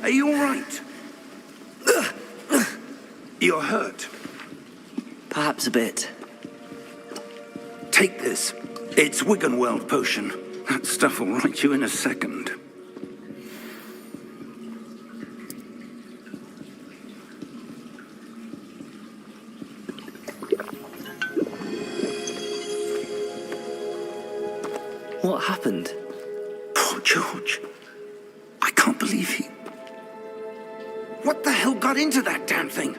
Are you all right? You're hurt. Perhaps a bit. Take this. It's Wiggenweld potion. That stuff will right you in a second. What happened? Poor George. I can't believe he... What the hell got into that damn thing?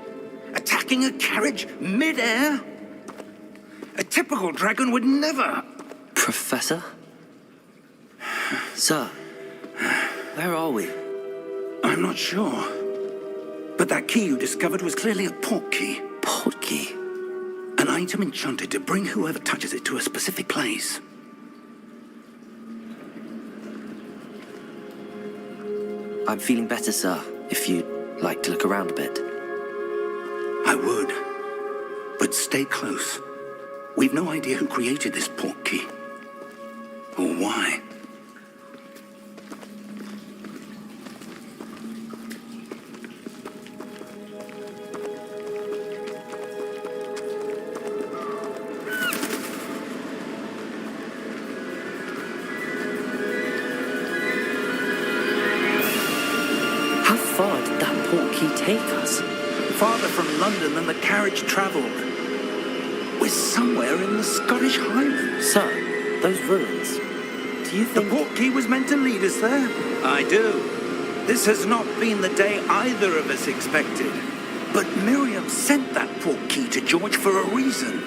Attacking a carriage mid-air? A typical dragon would never... Professor? Sir, where are we? I'm not sure. But that key you discovered was clearly a port key. Port key? An item enchanted to bring whoever touches it to a specific place. I'm feeling better, sir, if you'd like to look around a bit. I would. But stay close. We've no idea who created this port key. Or why. How far did that port key take us? Farther from London than the carriage travelled. We're somewhere in the Scottish Highlands. Sir, those ruins. Do you The think... port key was meant to lead us there? I do. This has not been the day either of us expected. But Miriam sent that port key to George for a reason.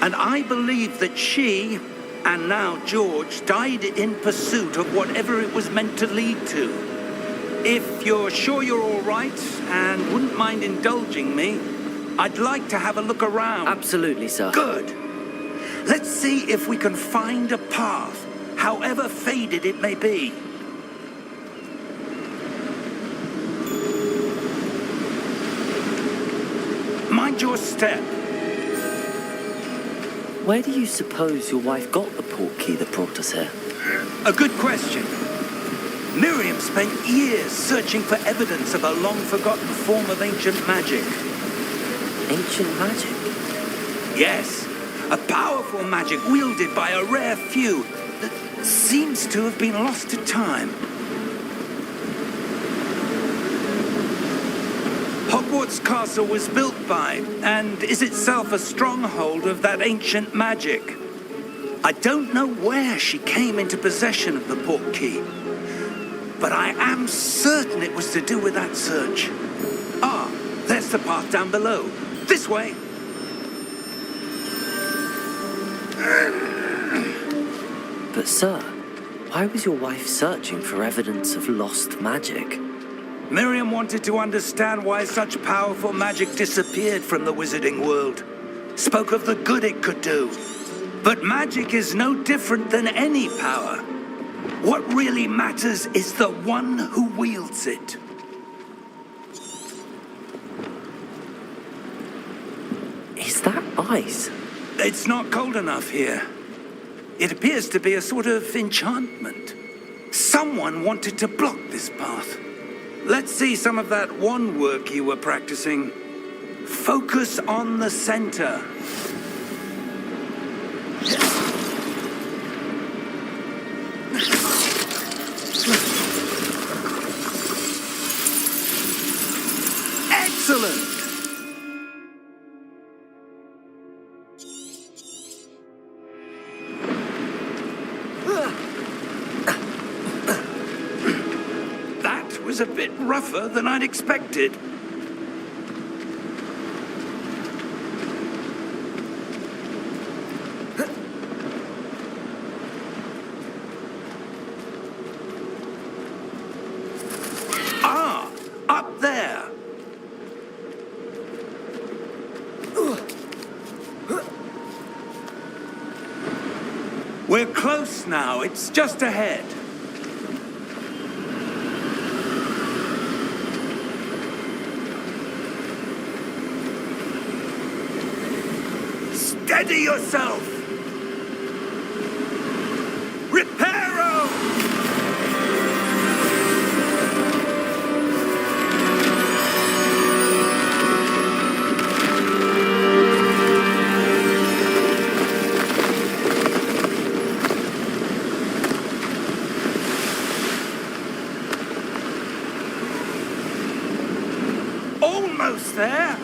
And I believe that she, and now George, died in pursuit of whatever it was meant to lead to. If you're sure you're all right, and wouldn't mind indulging me, I'd like to have a look around. Absolutely, sir. Good. Let's see if we can find a path, however faded it may be. Mind your step. Where do you suppose your wife got the port key that brought us here? A good question. Miriam spent years searching for evidence of a long-forgotten form of ancient magic. Ancient magic? Yes, a powerful magic wielded by a rare few that seems to have been lost to time. Hogwarts Castle was built by, and is itself a stronghold of that ancient magic. I don't know where she came into possession of the port key, but I am certain it was to do with that search. Ah, there's the path down below. This way. But sir, why was your wife searching for evidence of lost magic? Miriam wanted to understand why such powerful magic disappeared from the wizarding world. Spoke of the good it could do. But magic is no different than any power. What really matters is the one who wields it. Is that ice? It's not cold enough here. It appears to be a sort of enchantment. Someone wanted to block this path. Let's see some of that wand work you were practicing. Focus on the center. Excellent! That was a bit rougher than I'd expected. Ah, up there. We're close now. It's just ahead. Steady yourself! Reparo! almost there.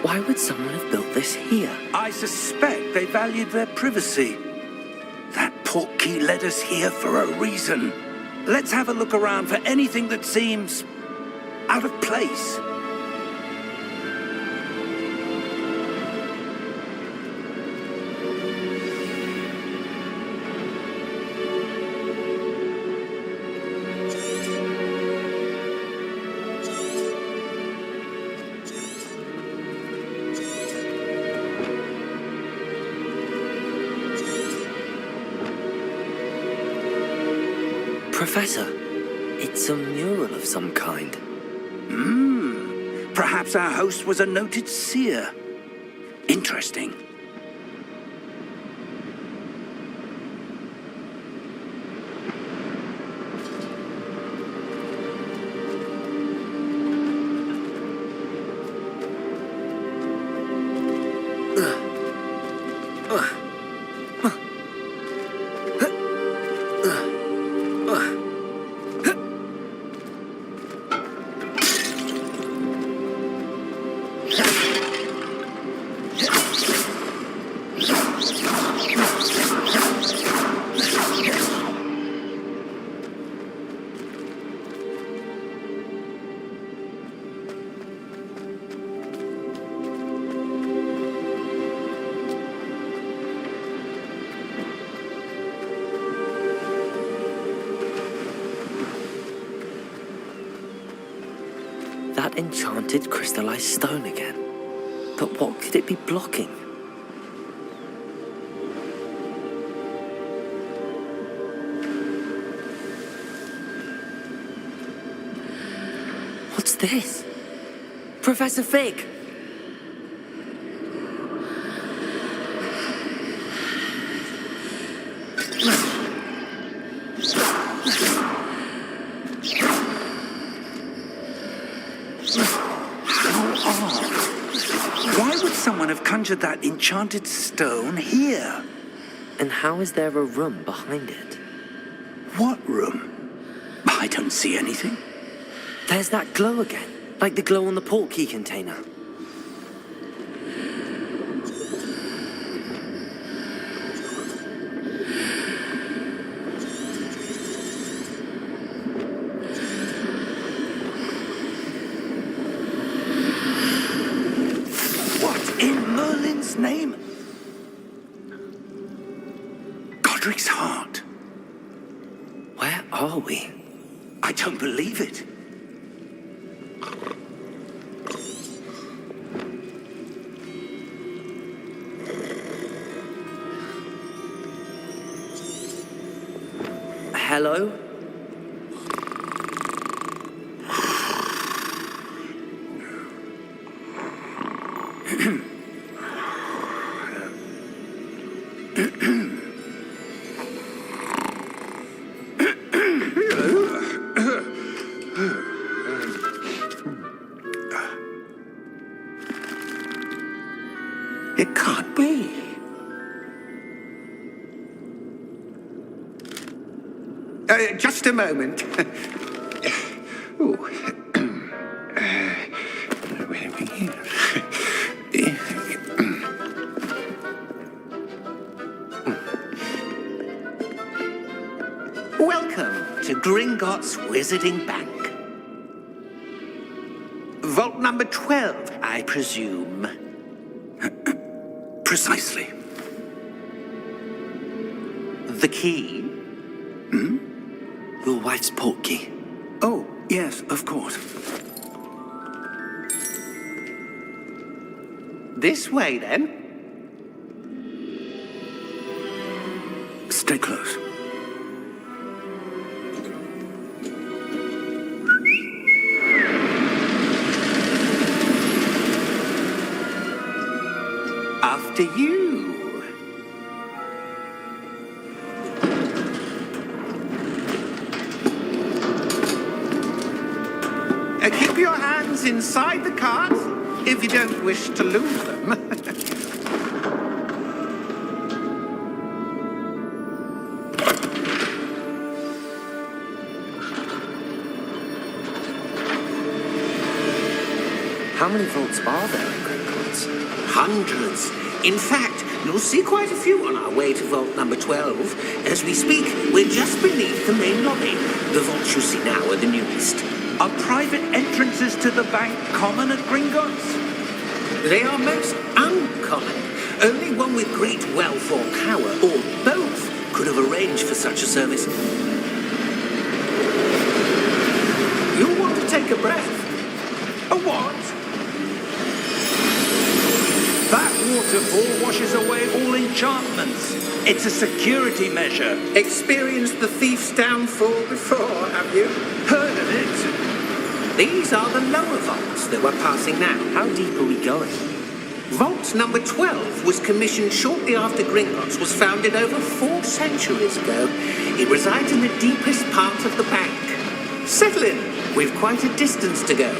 Why would someone have built this here? I suspect they valued their privacy. That portkey led us here for a reason. Let's have a look around for anything that seems out of place. Professor, it's a mural of some kind. Perhaps our host was a noted seer. Interesting. That enchanted crystallized stone again. But what could it be blocking? What's this? Professor Fig! Why would someone have conjured that enchanted stone here? And how is there a room behind it? What room? I don't see anything. There's that glow again, like the glow on the portkey container. What in Merlin's name? Godric's heart. Where are we? I don't believe it. Hello? It can't be. Just a moment. Ooh. Where are we here? Welcome to Gringotts Wizarding Bank. Vault number 12, I presume. Precisely. The key? Your wife's portkey. Oh, yes, of course. This way, then. Stay close. After you. Keep your hands inside the cart if you don't wish to lose them. How many vaults are there in Gringotts? Hundreds. In fact, you'll see quite a few on our way to vault number 12. As we speak, we're just beneath the main lobby. The vaults you see now are the newest. Are private entrances to the bank common at Gringotts? They are most uncommon. Only one with great wealth or power, or both, could have arranged for such a service. You'll want to take a breath. A what? That waterfall washes away all enchantments. It's a security measure. Experienced the thief's downfall before, have you? Heard of it? These are the lower vaults that we're passing now. How deep are we going? Vault number 12 was commissioned shortly after Gringotts was founded over 4 centuries ago. It resides in the deepest part of the bank. Settle in. We've quite a distance to go.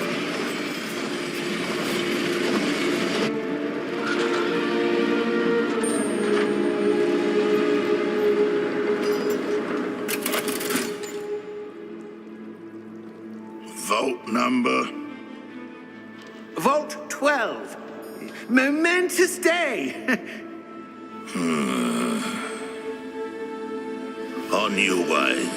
Vault number? Vault 12. Momentous day. On your way.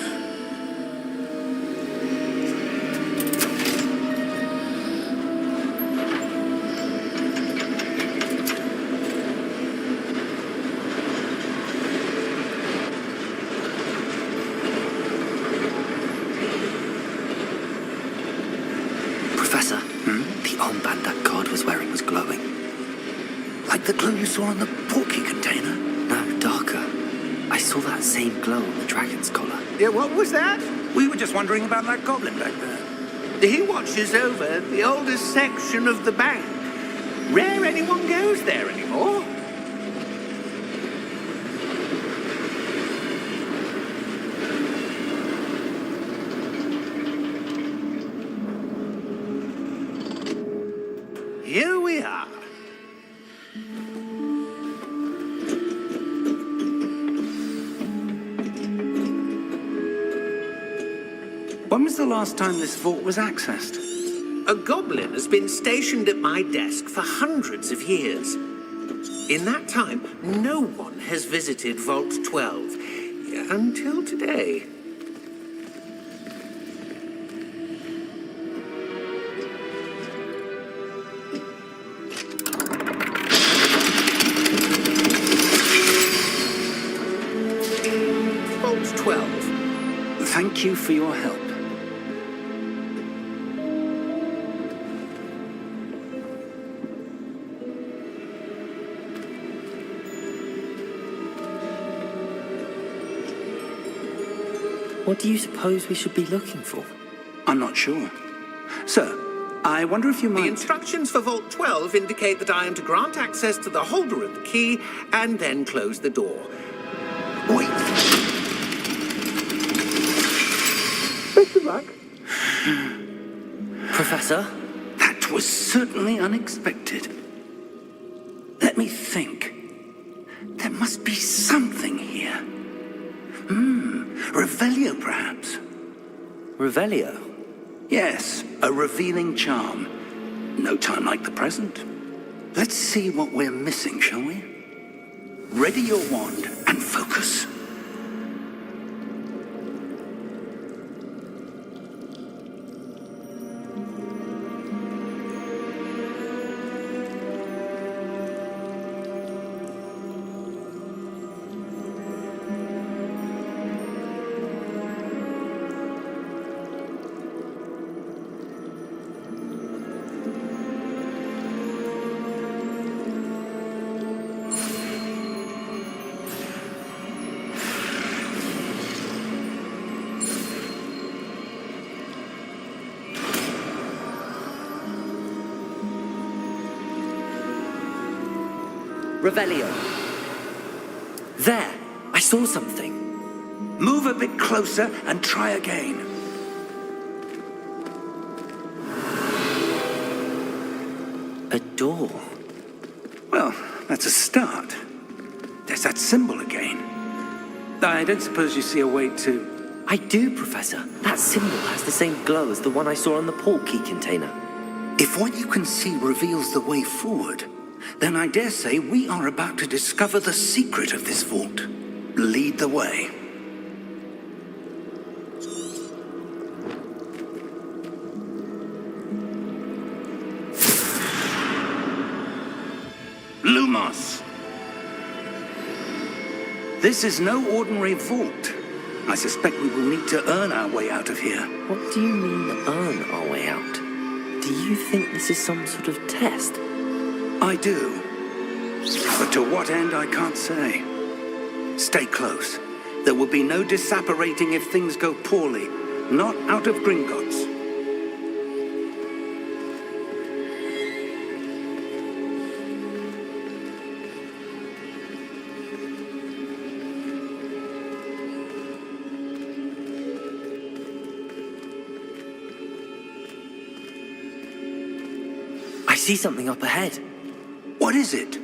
Professor, the armband that guard was wearing was glowing. Like the glow you saw in the porky container? No, darker. I saw that same glow on the dragon's collar. Yeah, what was that? We were just wondering about that goblin back there. He watches over the oldest section of the bank. Rare anyone goes there anymore. Here we are. When was the last time this vault was accessed? A goblin has been stationed at my desk for hundreds of years. In that time, no one has visited Vault 12 until today. Vault 12. Thank you for your help. What do you suppose we should be looking for? I'm not sure. Sir, I wonder if you The might... instructions for Vault 12 indicate that I am to grant access to the holder of the key and then close the door. Wait. Best of luck. Professor? That was certainly unexpected. Let me think. There must be something here. Revelio, perhaps? Revelio? Yes, a revealing charm. No time like the present. Let's see what we're missing, shall we? Ready your wand and focus. Revelio. There! I saw something. Move a bit closer and try again. A door. Well, that's a start. There's that symbol again. I don't suppose you see a way to... I do, Professor. That symbol has the same glow as the one I saw on the port key container. If what you can see reveals the way forward, then I dare say we are about to discover the secret of this vault. Lead the way. Lumos! This is no ordinary vault. I suspect we will need to earn our way out of here. What do you mean, earn our way out? Do you think this is some sort of test? I do. But to what end, I can't say. Stay close. There will be no disapparating if things go poorly. Not out of Gringotts. I see something up ahead. What is it?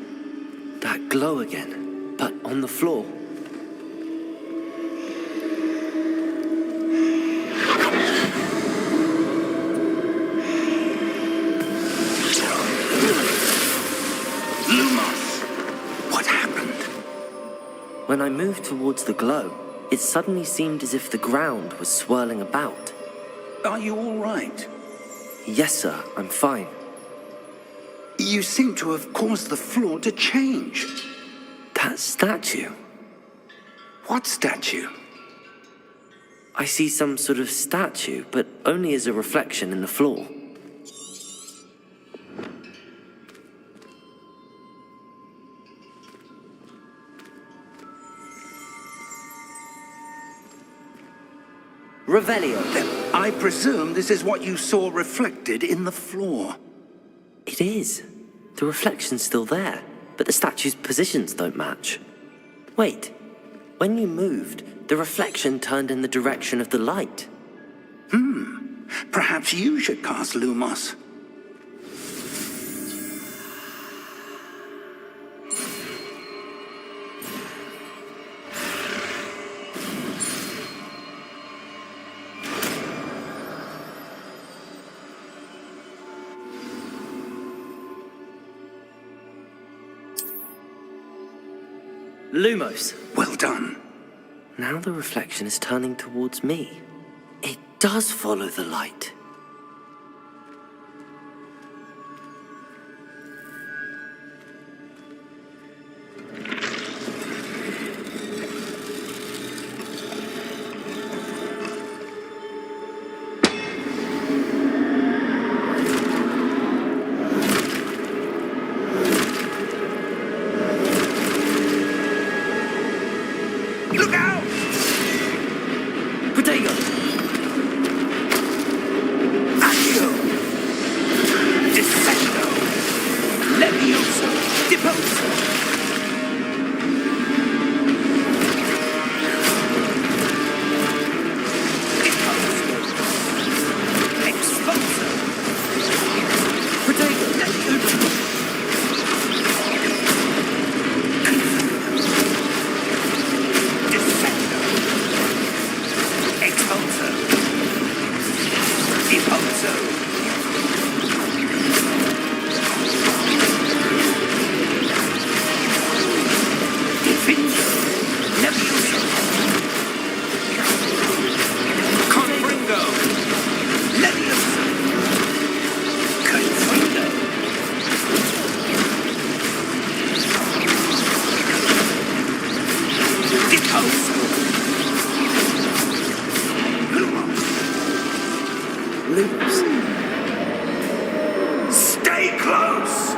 That glow again, but on the floor. Lumos! What happened? When I moved towards the glow, it suddenly seemed as if the ground was swirling about. Are you all right? Yes, sir, I'm fine. You seem to have caused the floor to change. That statue. What statue? I see some sort of statue, but only as a reflection in the floor. Revelio. Then I presume this is what you saw reflected in the floor. It is. The reflection's still there, but the statue's positions don't match. Wait. When you moved, the reflection turned in the direction of the light. Perhaps you should cast Lumos. Lumos. Well done. Now the reflection is turning towards me. It does follow the light. Look out! Protego! Accio! Descendo! Levioso! Deposo! Deposo! Exposo! Protego! Descendo! Exposo! Deposo! Defindo! Levioso! Confringo! Levioso! Confundo! Deposo! Lumos! Lumos. Stay close!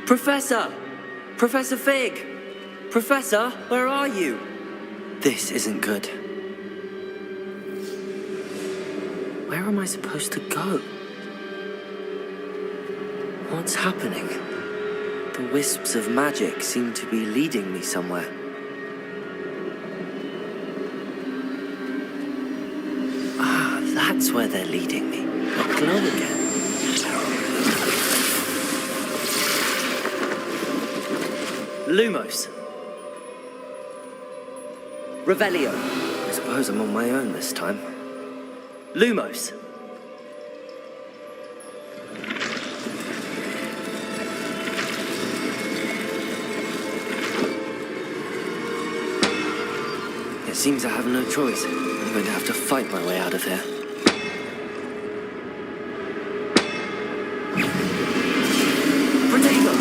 Professor! Professor Fig! Professor, where are you? This isn't good. Where am I supposed to go? What's happening? The wisps of magic seem to be leading me somewhere. Ah, that's where they're leading me. A glow again. Lumos. Revelio. I suppose I'm on my own this time. Lumos. It seems I have no choice. I'm going to have to fight my way out of here. Protego!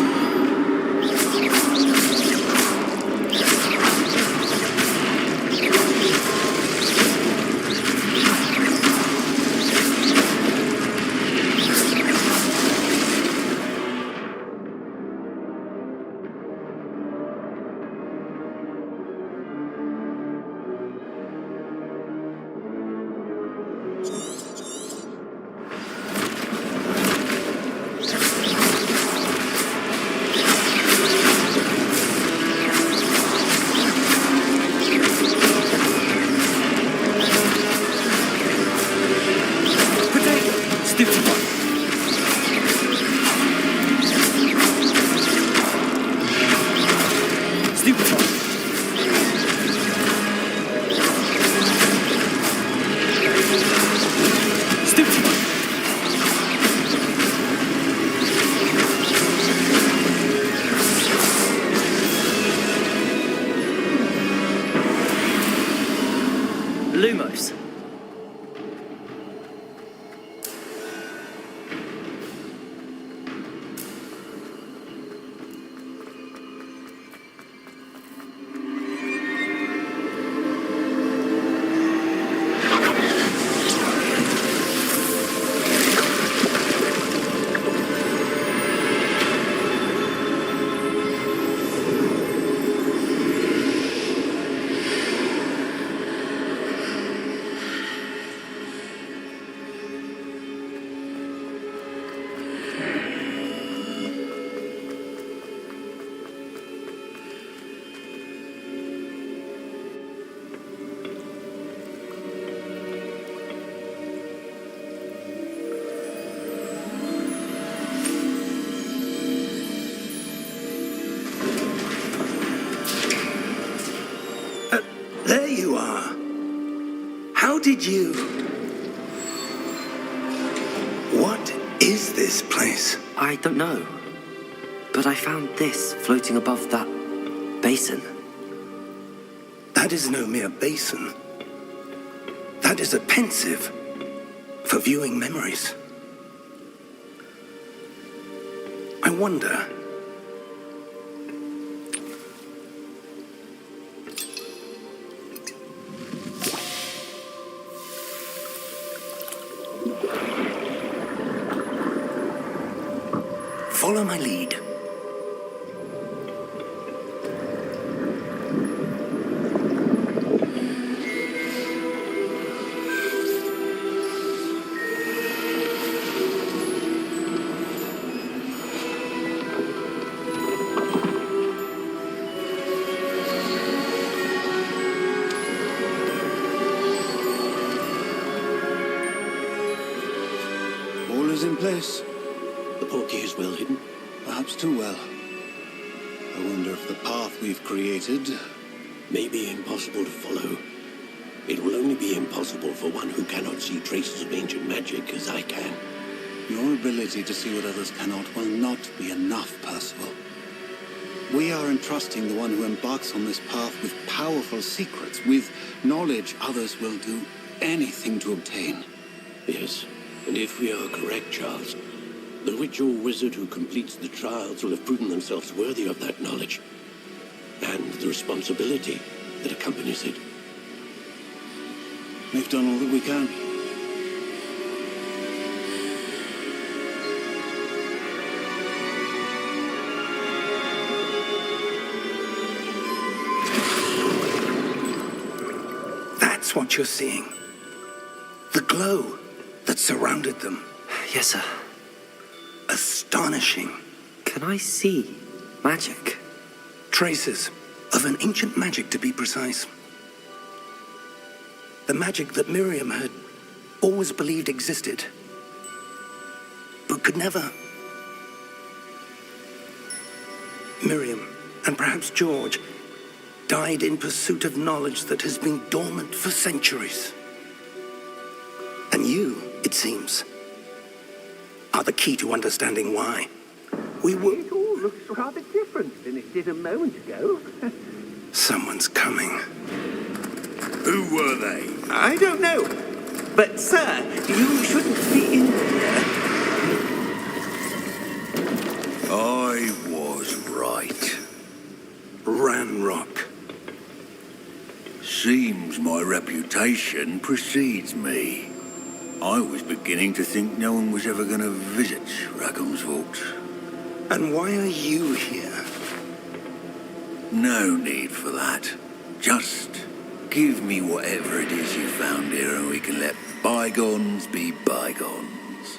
Lumos. There you are. How did you... What is this place? I don't know. But I found this floating above that basin. That is no mere basin. That is a pensive for viewing memories. I wonder... Follow my lead. All is in place. The portkey is well hidden. Perhaps too well. I wonder if the path we've created... May be impossible to follow. It will only be impossible for one who cannot see traces of ancient magic as I can. Your ability to see what others cannot will not be enough, Percival. We are entrusting the one who embarks on this path with powerful secrets, with knowledge others will do anything to obtain. Yes, and if we are correct, Charles, the witch or wizard who completes the trials will have proven themselves worthy of that knowledge, and the responsibility that accompanies it. We've done all that we can. That's what you're seeing. The glow that surrounded them. Yes, sir. Astonishing. Can I see magic? Traces of an ancient magic, to be precise. The magic that Miriam had always believed existed, but could never. Miriam, and perhaps George, died in pursuit of knowledge that has been dormant for centuries. And you, it seems, are the key to understanding why. We were... It all looks rather different than it did a moment ago. Someone's coming. Who were they? I don't know. But, sir, you shouldn't be in here. I was right. Ranrock. Seems my reputation precedes me. I was beginning to think no one was ever going to visit Rackham's vault. And why are you here? No need for that. Just give me whatever it is you found here and we can let bygones be bygones.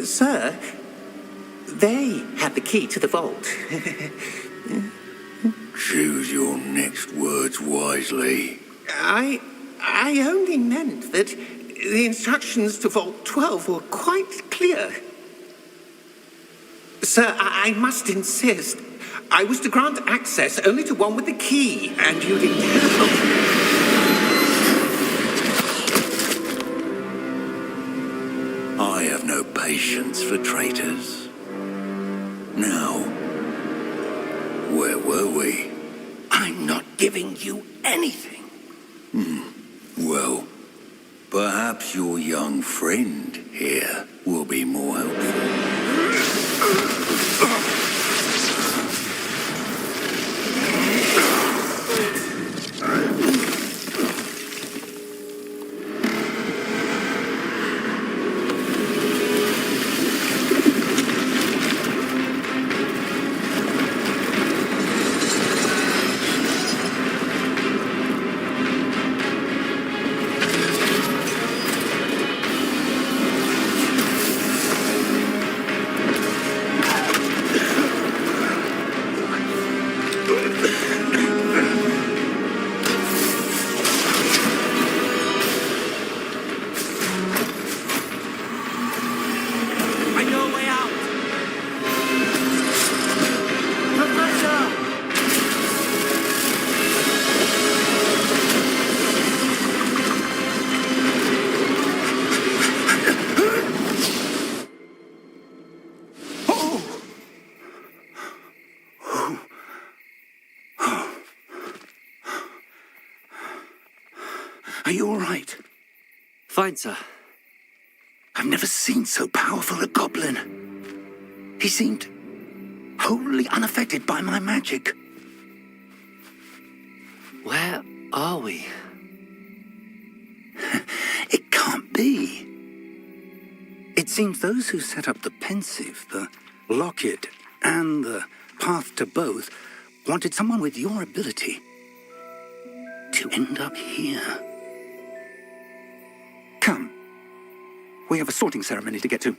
Sir, they had the key to the vault. Choose your next words wisely. I only meant that the instructions to Vault 12 were quite clear. Sir, I must insist. I was to grant access only to one with the key, and you didn't have. I have no patience for traitors. Now, where were we? I'm not giving you anything. Well, perhaps your young friend here will be more helpful. Are you all right? Fine, sir. I've never seen so powerful a goblin. He seemed wholly unaffected by my magic. Where are we? It can't be. It seems those who set up the pensive, the locket, and the path to both wanted someone with your ability to end up here. Come. We have a sorting ceremony to get to.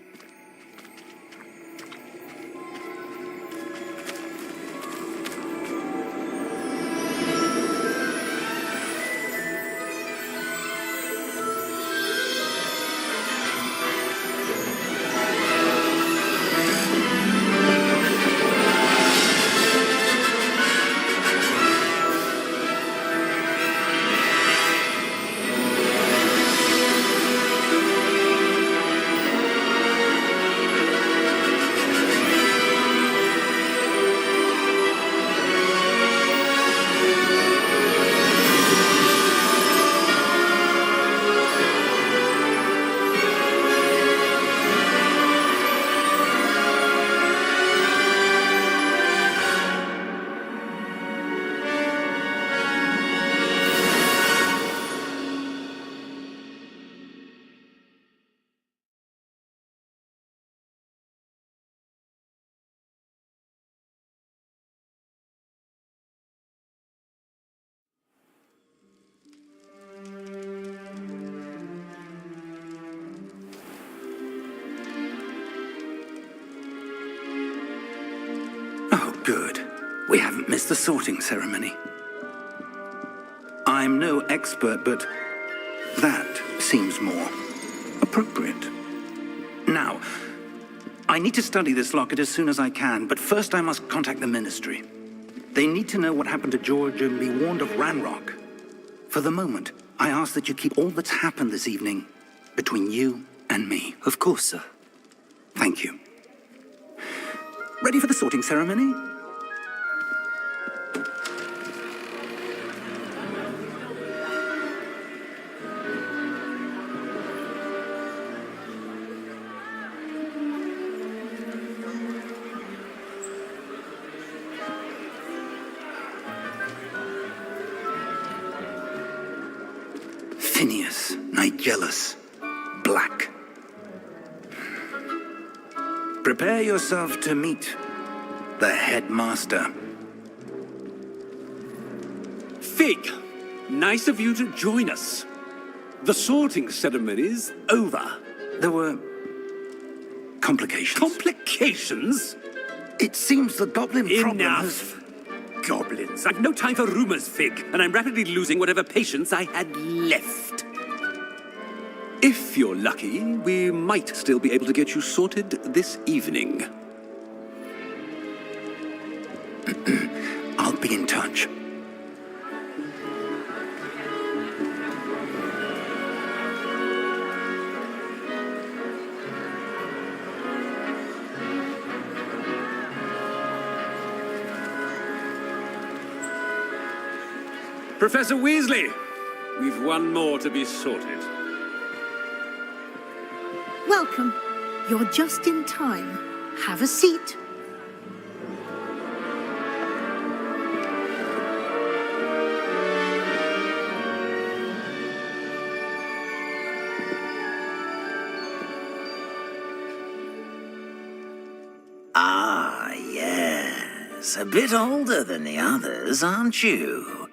Good. We haven't missed the sorting ceremony. I'm no expert, but that seems more appropriate. Now, I need to study this locket as soon as I can, but first I must contact the Ministry. They need to know what happened to George and be warned of Ranrock. For the moment, I ask that you keep all that's happened this evening between you and me. Of course, sir. Thank you. Ready for the sorting ceremony? Phineas, Nigellus, Black. Prepare yourself to meet the headmaster. Fig, nice of you to join us. The sorting ceremony's over. There were complications. Complications? It seems the goblin problem has... Enough. Goblins. I've no time for rumors, Fig, and I'm rapidly losing whatever patience I had left. If you're lucky, we might still be able to get you sorted this evening. I'll be in touch. Professor Weasley, we've one more to be sorted. Welcome. You're just in time. Have a seat. Ah, yes. A bit older than the others, aren't you?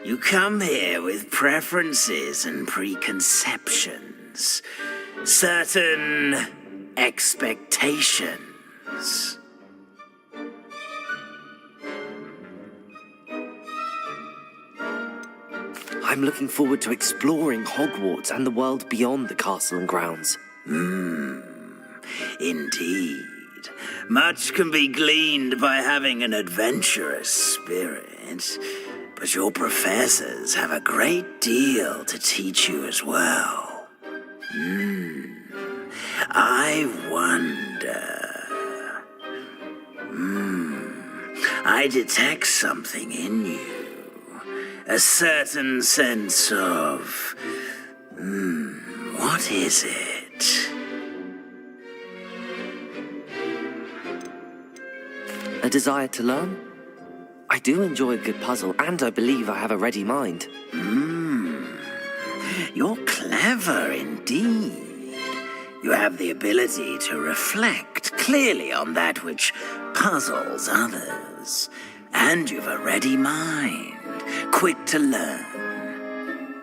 You come here with preferences and preconceptions. Certain expectations. I'm looking forward to exploring Hogwarts and the world beyond the castle and grounds. Indeed. Much can be gleaned by having an adventurous spirit, but your professors have a great deal to teach you as well. I wonder... I detect something in you. A certain sense of... what is it? A desire to learn? I do enjoy a good puzzle, and I believe I have a ready mind. You're clever indeed. You have the ability to reflect clearly on that which puzzles others. And you've a ready mind, quick to learn.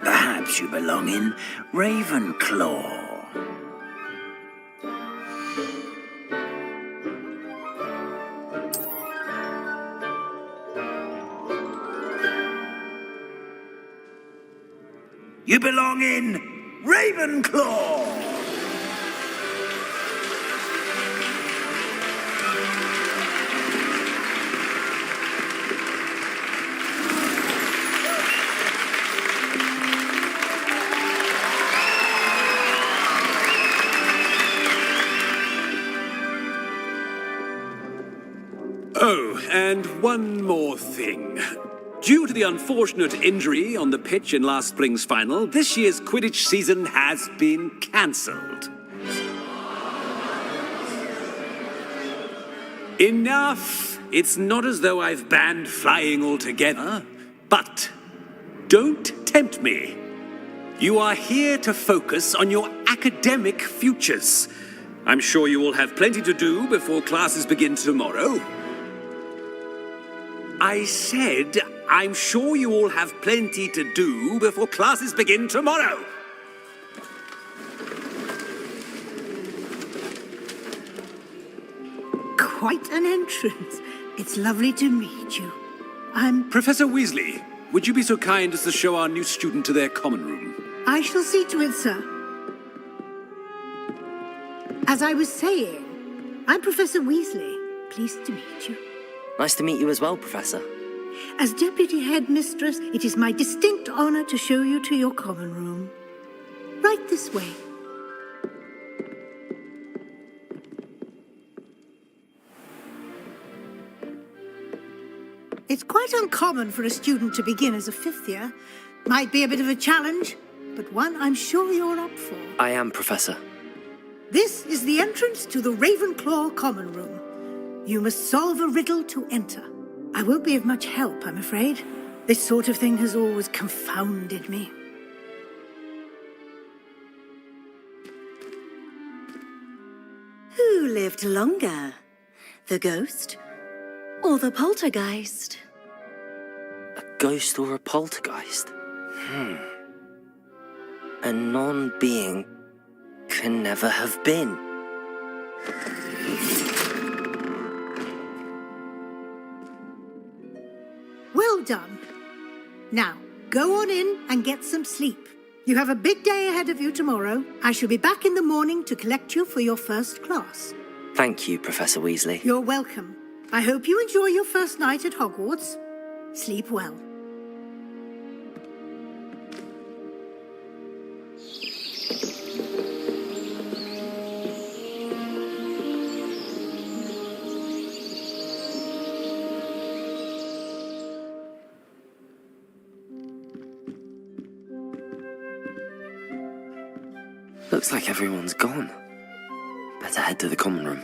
Perhaps you belong in Ravenclaw. You belong in Ravenclaw! Oh, and one more thing. Due to the unfortunate injury on the pitch in last spring's final, this year's Quidditch season has been cancelled. Enough! It's not as though I've banned flying altogether, but don't tempt me. You are here to focus on your academic futures. I'm sure you all have plenty to do before classes begin tomorrow. I said, I'm sure you all have plenty to do before classes begin tomorrow. Quite an entrance. It's lovely to meet you. Professor Weasley, would you be so kind as to show our new student to their common room? I shall see to it, sir. As I was saying, I'm Professor Weasley. Pleased to meet you. Nice to meet you as well, Professor. As Deputy Headmistress, it is my distinct honor to show you to your common room. Right this way. It's quite uncommon for a student to begin as a fifth year. Might be a bit of a challenge, but one I'm sure you're up for. I am, Professor. This is the entrance to the Ravenclaw common room. You must solve a riddle to enter. I won't be of much help, I'm afraid. This sort of thing has always confounded me. Who lived longer? The ghost or the poltergeist? A ghost or a poltergeist? A non-being can never have been. Well done. Now, go on in and get some sleep. You have a big day ahead of you tomorrow. I shall be back in the morning to collect you for your first class. Thank you, Professor Weasley. You're welcome. I hope you enjoy your first night at Hogwarts. Sleep well. Looks like everyone's gone. Better head to the common room.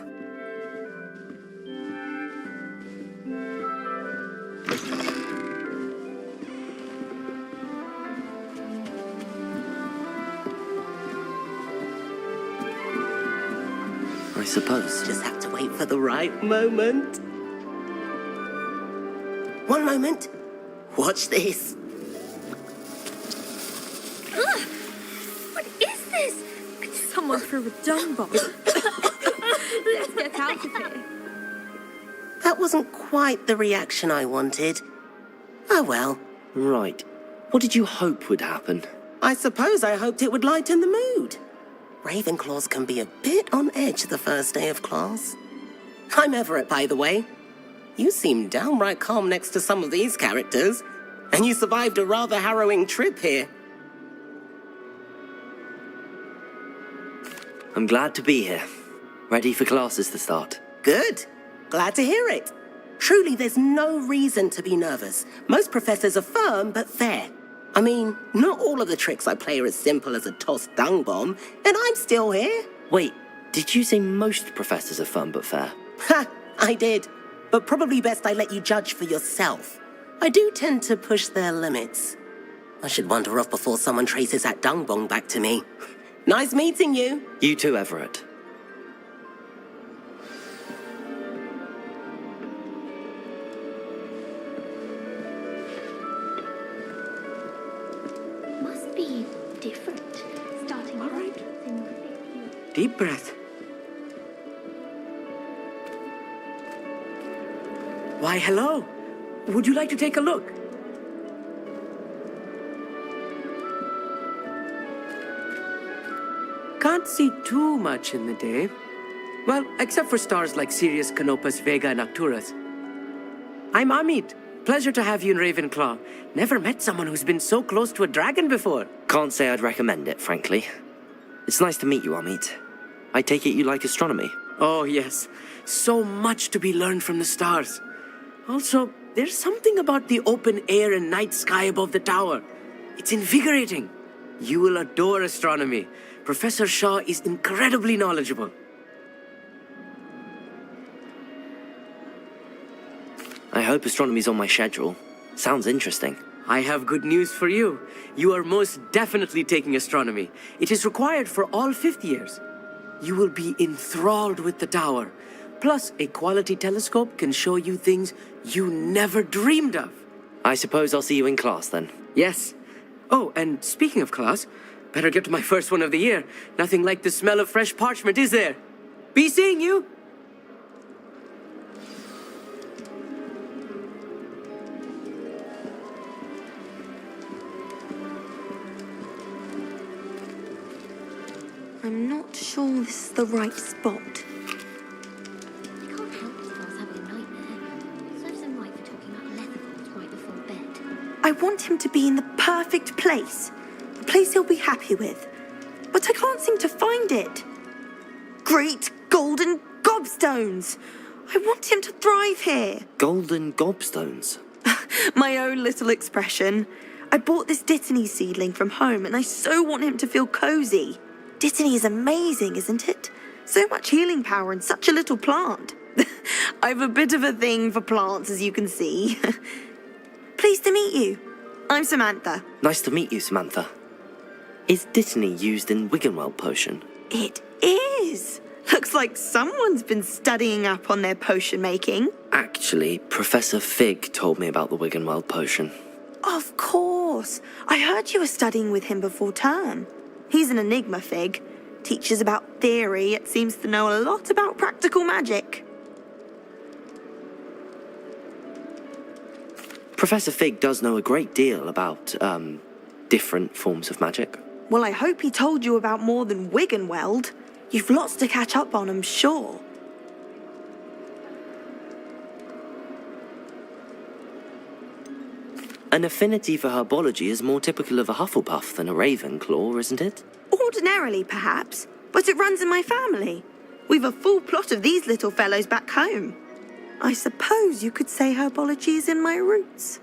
I suppose. Just have to wait for the right moment. One moment. Watch this. Ugh! What is this? Someone threw a dung bomb. Let's get out of here. That wasn't quite the reaction I wanted. Oh well. Right. What did you hope would happen? I suppose I hoped it would lighten the mood. Ravenclaws can be a bit on edge the first day of class. I'm Everett, by the way. You seem downright calm next to some of these characters, and you survived a rather harrowing trip here. I'm glad to be here. Ready for classes to start. Good. Glad to hear it. Truly, there's no reason to be nervous. Most professors are firm but fair. I mean, not all of the tricks I play are as simple as a tossed dung bomb, and I'm still here. Wait, did you say most professors are fun but fair? Ha! I did. But probably best I let you judge for yourself. I do tend to push their limits. I should wander off before someone traces that dung bomb back to me. Nice meeting you. You too, Everett. Must be different. Starting All right. in the 50s. Deep breath. Why, hello. Would you like to take a look? Can't see too much in the day. Well, except for stars like Sirius, Canopus, Vega, and Arcturus. I'm Amit. Pleasure to have you in Ravenclaw. Never met someone who's been so close to a dragon before. Can't say I'd recommend it, frankly. It's nice to meet you, Amit. I take it you like astronomy. Oh, yes. So much to be learned from the stars. Also, there's something about the open air and night sky above the tower. It's invigorating. You will adore astronomy. Professor Shaw is incredibly knowledgeable. I hope astronomy's on my schedule. Sounds interesting. I have good news for you. You are most definitely taking astronomy. It is required for all fifth years. You will be enthralled with the tower. Plus, a quality telescope can show you things you never dreamed of. I suppose I'll see you in class then. Yes. Oh, and speaking of class, better get to my first one of the year. Nothing like the smell of fresh parchment, is there? Be seeing you! I'm not sure this is the right spot. I can't help it if I was having a nightmare. Serves him right for talking about leatherballs right before bed. I want him to be in the perfect place. A place he'll be happy with. But I can't seem to find it. Great golden gobstones! I want him to thrive here. Golden gobstones. My own little expression. I bought this Dittany seedling from home and I so want him to feel cozy. Dittany is amazing, isn't it? So much healing power in such a little plant. I've a bit of a thing for plants, as you can see. Pleased to meet you. I'm Samantha. Nice to meet you, Samantha. Is Dittany used in Wiggenweld potion? It is. Looks like someone's been studying up on their potion making. Actually, Professor Fig told me about the Wiggenweld potion. Of course. I heard you were studying with him before term. He's an enigma, Fig. Teaches about theory, yet seems to know a lot about practical magic. Professor Fig does know a great deal about, different forms of magic. Well, I hope he told you about more than Wiggenweld. You've lots to catch up on, I'm sure. An affinity for herbology is more typical of a Hufflepuff than a Ravenclaw, isn't it? Ordinarily, perhaps, but it runs in my family. We've a full plot of these little fellows back home. I suppose you could say herbology is in my roots.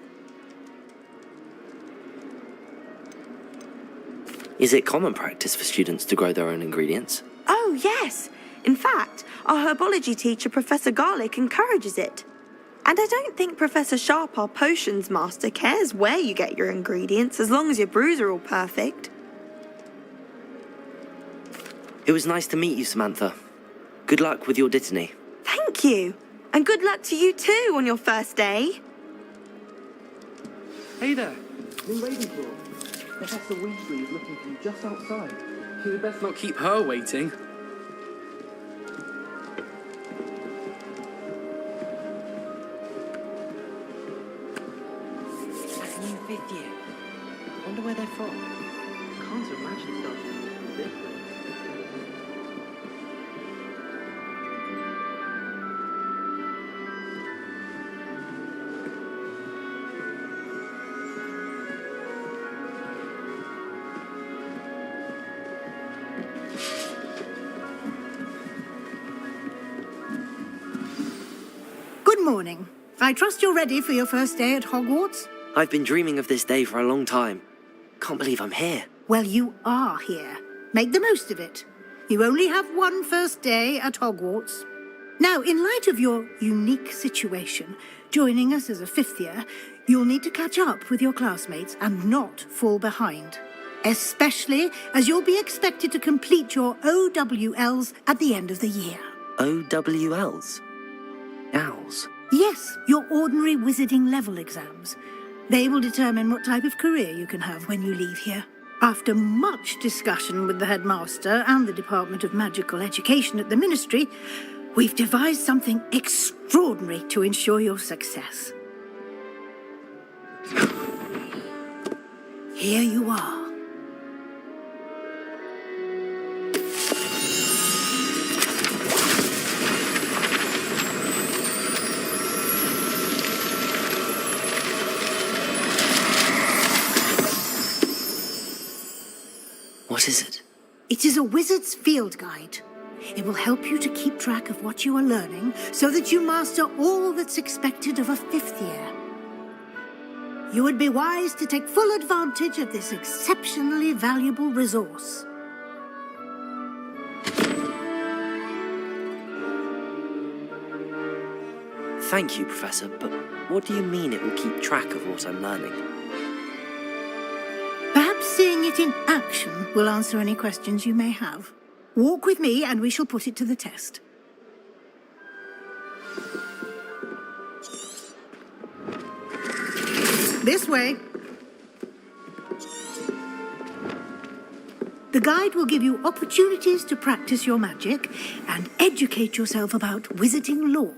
Is it common practice for students to grow their own ingredients? Oh, yes. In fact, our herbology teacher, Professor Garlick, encourages it. And I don't think Professor Sharp, our potions master, cares where you get your ingredients, as long as your brews are all perfect. It was nice to meet you, Samantha. Good luck with your Dittany. Thank you. And good luck to you too on your first day. Hey there, in Ravenclaw. Professor Weasley is looking for you just outside. You'd best not keep her waiting. That's new fifth year. Wonder where they're from. Can't imagine starting from this place. Good morning. I trust you're ready for your first day at Hogwarts? I've been dreaming of this day for a long time. Can't believe I'm here. Well, you are here. Make the most of it. You only have one first day at Hogwarts. Now, in light of your unique situation, joining us as a fifth year, you'll need to catch up with your classmates and not fall behind. Especially as you'll be expected to complete your OWLs at the end of the year. OWLs? Owls? Yes, your ordinary wizarding level exams. They will determine what type of career you can have when you leave here. After much discussion with the headmaster and the Department of Magical Education at the Ministry, we've devised something extraordinary to ensure your success. Here you are. What is it? It is a wizard's field guide. It will help you to keep track of what you are learning so that you master all that's expected of a fifth year. You would be wise to take full advantage of this exceptionally valuable resource. Thank you, Professor, but what do you mean it will keep track of what I'm learning? Perhaps seeing it in action will answer any questions you may have. Walk with me and we shall put it to the test. This way. The guide will give you opportunities to practice your magic and educate yourself about wizarding lore.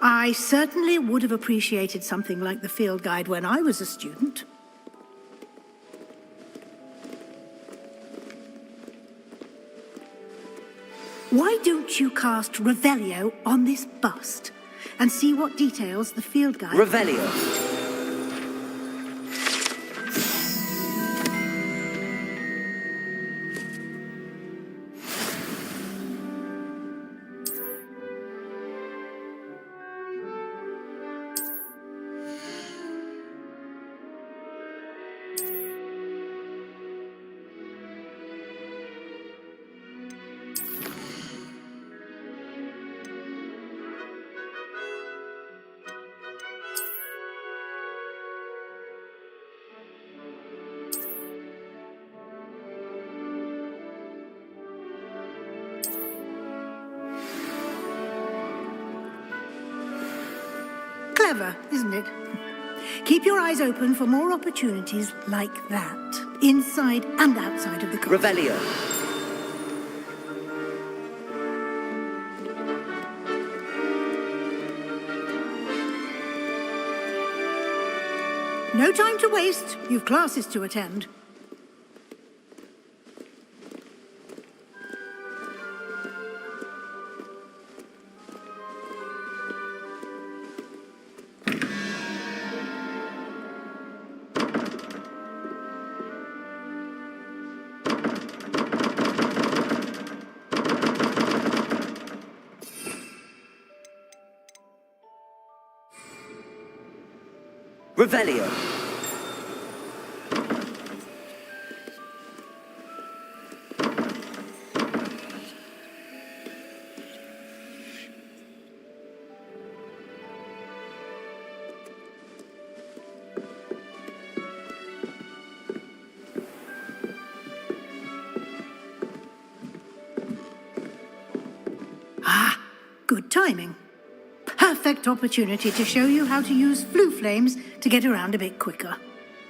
I certainly would have appreciated something like the field guide when I was a student. Why don't you cast Revelio on this bust and see what details the field guide... Revelio. Clever, isn't it? Keep your eyes open for more opportunities like that, inside and outside of the castle. Revelio. No time to waste. You've classes to attend. Revelio. Ah, good timing. Perfect opportunity to show you how to use flue flames to get around a bit quicker.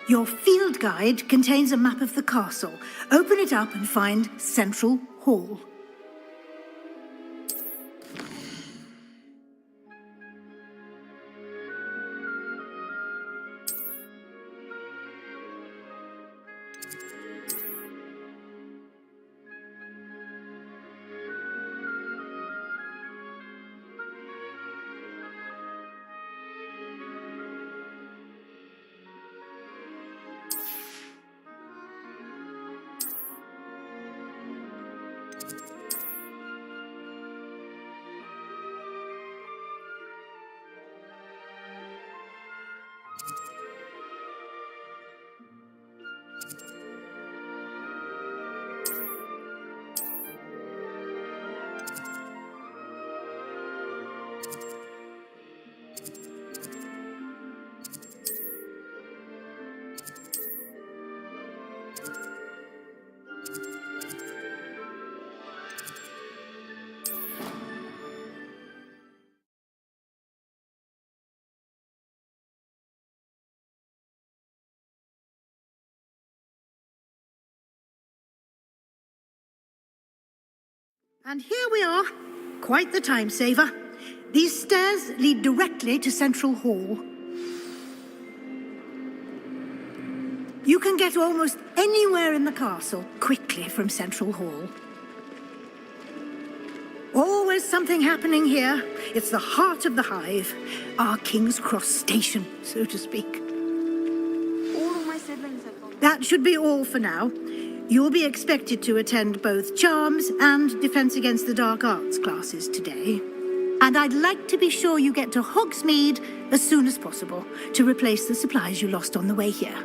Your field guide contains a map of the castle. Open it up and find Central Hall. And here we are. Quite the time saver. These stairs lead directly to Central Hall. You can get almost anywhere in the castle quickly from Central Hall. Always something happening here. It's the heart of the hive. Our King's Cross station, so to speak. All of my siblings have gone. That should be all for now. You'll be expected to attend both Charms and Defense Against the Dark Arts classes today. And I'd like to be sure you get to Hogsmeade as soon as possible to replace the supplies you lost on the way here.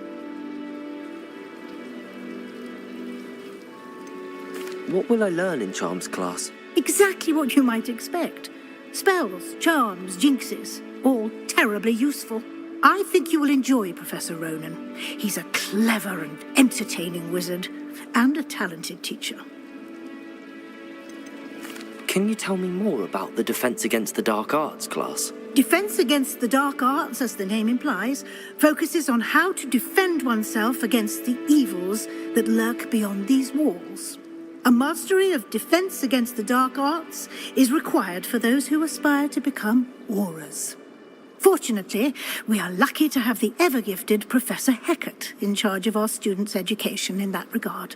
What will I learn in Charms class? Exactly what you might expect. Spells, charms, jinxes, all terribly useful. I think you will enjoy Professor Ronan. He's a clever and entertaining wizard, and a talented teacher. Can you tell me more about the Defense Against the Dark Arts class? Defense Against the Dark Arts, as the name implies, focuses on how to defend oneself against the evils that lurk beyond these walls. A mastery of defense against the dark arts is required for those who aspire to become Aurors. Fortunately, we are lucky to have the ever-gifted Professor Hecat in charge of our students' education in that regard.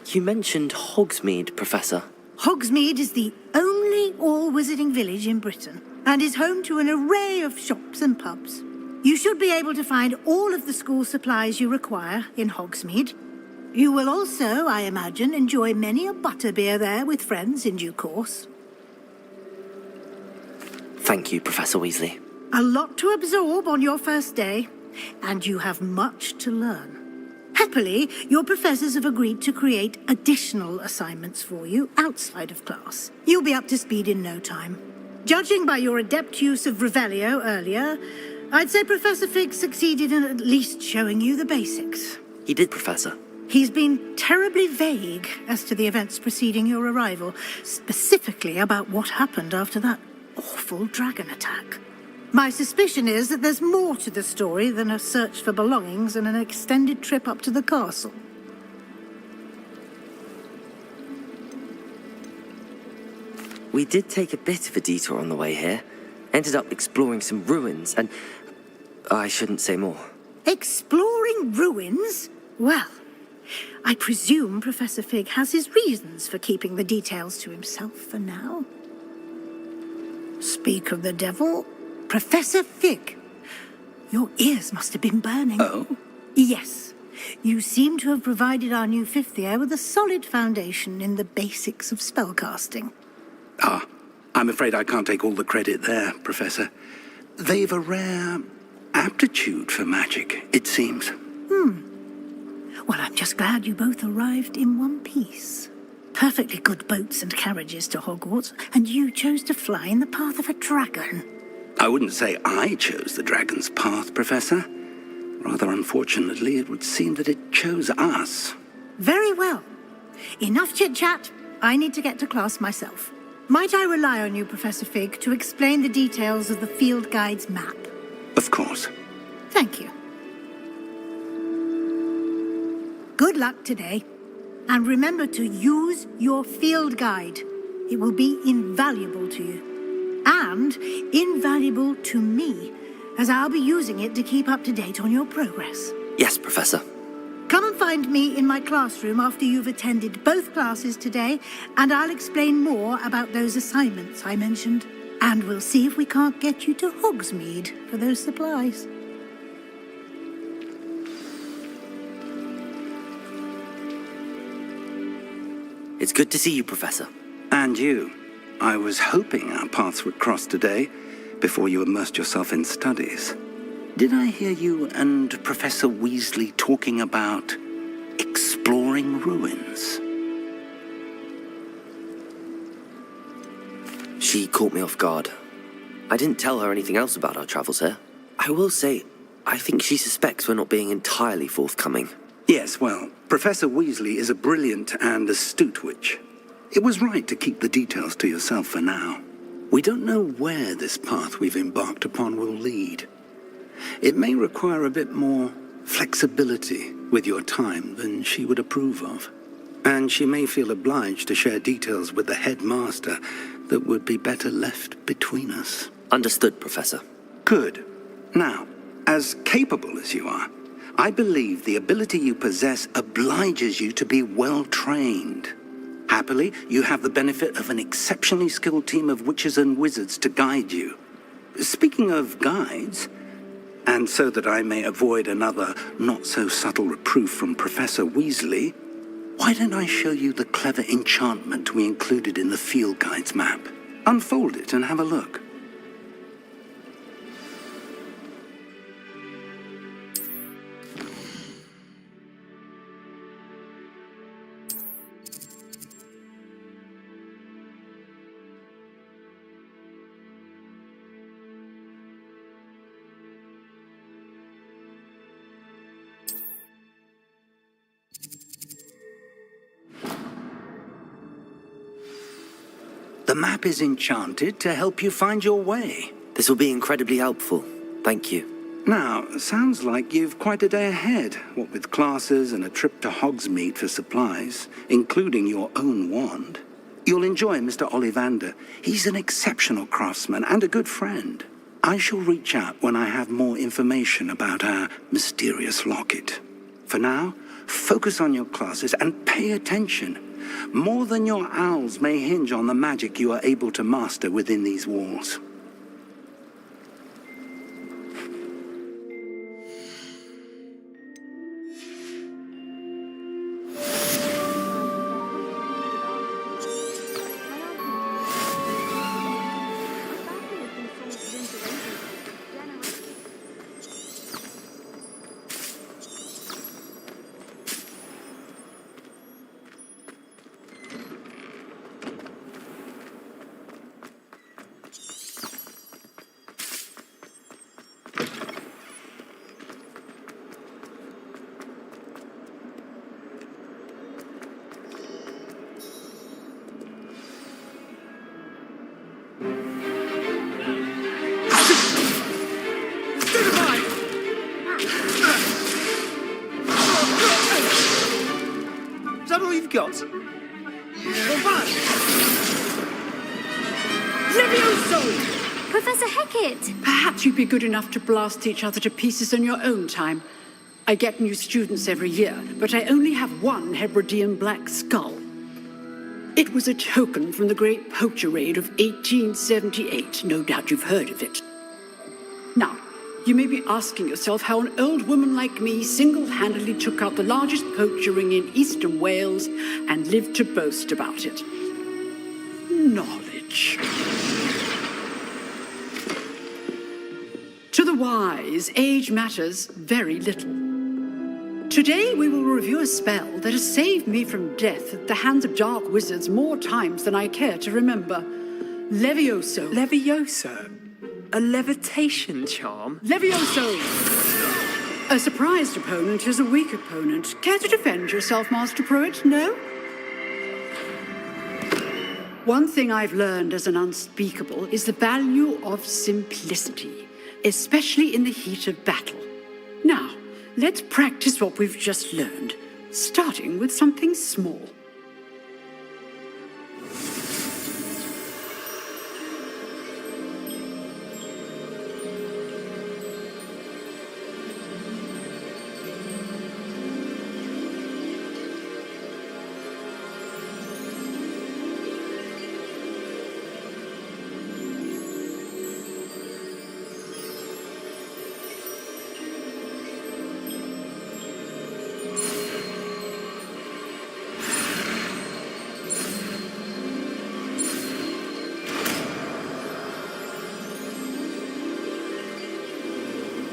You mentioned Hogsmeade, Professor. Hogsmeade is the only all-wizarding village in Britain and is home to an array of shops and pubs. You should be able to find all of the school supplies you require in Hogsmeade. You will also, I imagine, enjoy many a butterbeer there with friends in due course. Thank you, Professor Weasley. A lot to absorb on your first day, and you have much to learn. Happily, your professors have agreed to create additional assignments for you outside of class. You'll be up to speed in no time. Judging by your adept use of Revelio earlier, I'd say Professor Fig succeeded in at least showing you the basics. He did, Professor. He's been terribly vague as to the events preceding your arrival, specifically about what happened after that awful dragon attack. My suspicion is that there's more to the story than a search for belongings and an extended trip up to the castle. We did take a bit of a detour on the way here. Ended up exploring some ruins and... I shouldn't say more. Exploring ruins? Well, I presume Professor Fig has his reasons for keeping the details to himself for now. Speak of the devil, Professor Fig. Your ears must have been burning. Oh? Yes. You seem to have provided our new fifth year with a solid foundation in the basics of spellcasting. Ah, I'm afraid I can't take all the credit there, Professor. They've a rare aptitude for magic, it seems. Well, I'm just glad you both arrived in one piece. Perfectly good boats and carriages to Hogwarts, and you chose to fly in the path of a dragon. I wouldn't say I chose the dragon's path, Professor. Rather unfortunately, it would seem that it chose us. Very well. Enough chit-chat. I need to get to class myself. Might I rely on you, Professor Fig, to explain the details of the field guide's map? Of course. Thank you. Good luck today. And remember to use your field guide. It will be invaluable to you. And invaluable to me, as I'll be using it to keep up to date on your progress. Yes, Professor. Come and find me in my classroom after you've attended both classes today, and I'll explain more about those assignments I mentioned. And we'll see if we can't get you to Hogsmeade for those supplies. It's good to see you, Professor. And you. I was hoping our paths would cross today, before you immersed yourself in studies. Did I hear you and Professor Weasley talking about exploring ruins? She caught me off guard. I didn't tell her anything else about our travels here. I will say, I think she suspects we're not being entirely forthcoming. Yes, well, Professor Weasley is a brilliant and astute witch. It was right to keep the details to yourself for now. We don't know where this path we've embarked upon will lead. It may require a bit more flexibility with your time than she would approve of. And she may feel obliged to share details with the headmaster that would be better left between us. Understood, Professor. Good. Now, as capable as you are, I believe the ability you possess obliges you to be well-trained. Happily, you have the benefit of an exceptionally skilled team of witches and wizards to guide you. Speaking of guides, and so that I may avoid another not-so-subtle reproof from Professor Weasley, why don't I show you the clever enchantment we included in the field guide's map? Unfold it and have a look. The map is enchanted to help you find your way. This will be incredibly helpful. Thank you. Now, sounds like you've quite a day ahead, what with classes and a trip to Hogsmeade for supplies, including your own wand. You'll enjoy Mr. Ollivander. He's an exceptional craftsman and a good friend. I shall reach out when I have more information about our mysterious locket. For now, focus on your classes and pay attention. More than your owls may hinge on the magic you are able to master within these walls. Is that all you've got? Levioso! Professor Hecat! Perhaps you'd be good enough to blast each other to pieces in your own time. I get new students every year, but I only have one Hebridean black skull. It was a token from the Great Poacher Raid of 1878. No doubt you've heard of it. Now, you may be asking yourself how an old woman like me single-handedly took out the largest poacher ring in eastern Wales and lived to boast about it. Knowledge. To the wise, age matters very little. Today we will review a spell that has saved me from death at the hands of dark wizards more times than I care to remember. Levioso. Levioso? A levitation charm? Levioso! A surprised opponent is a weak opponent. Care to defend yourself, Master Pruitt? No? One thing I've learned as an unspeakable is the value of simplicity, especially in the heat of battle. Now, let's practice what we've just learned, starting with something small.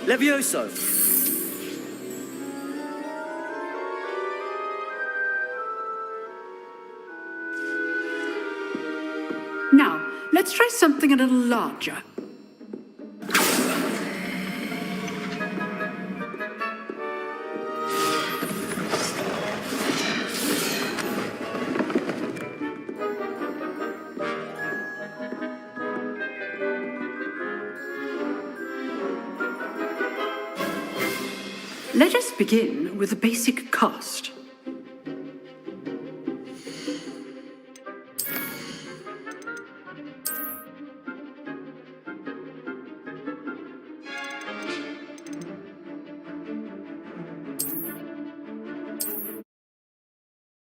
Levioso! Now, let's try something a little larger. Let us begin with a basic cast.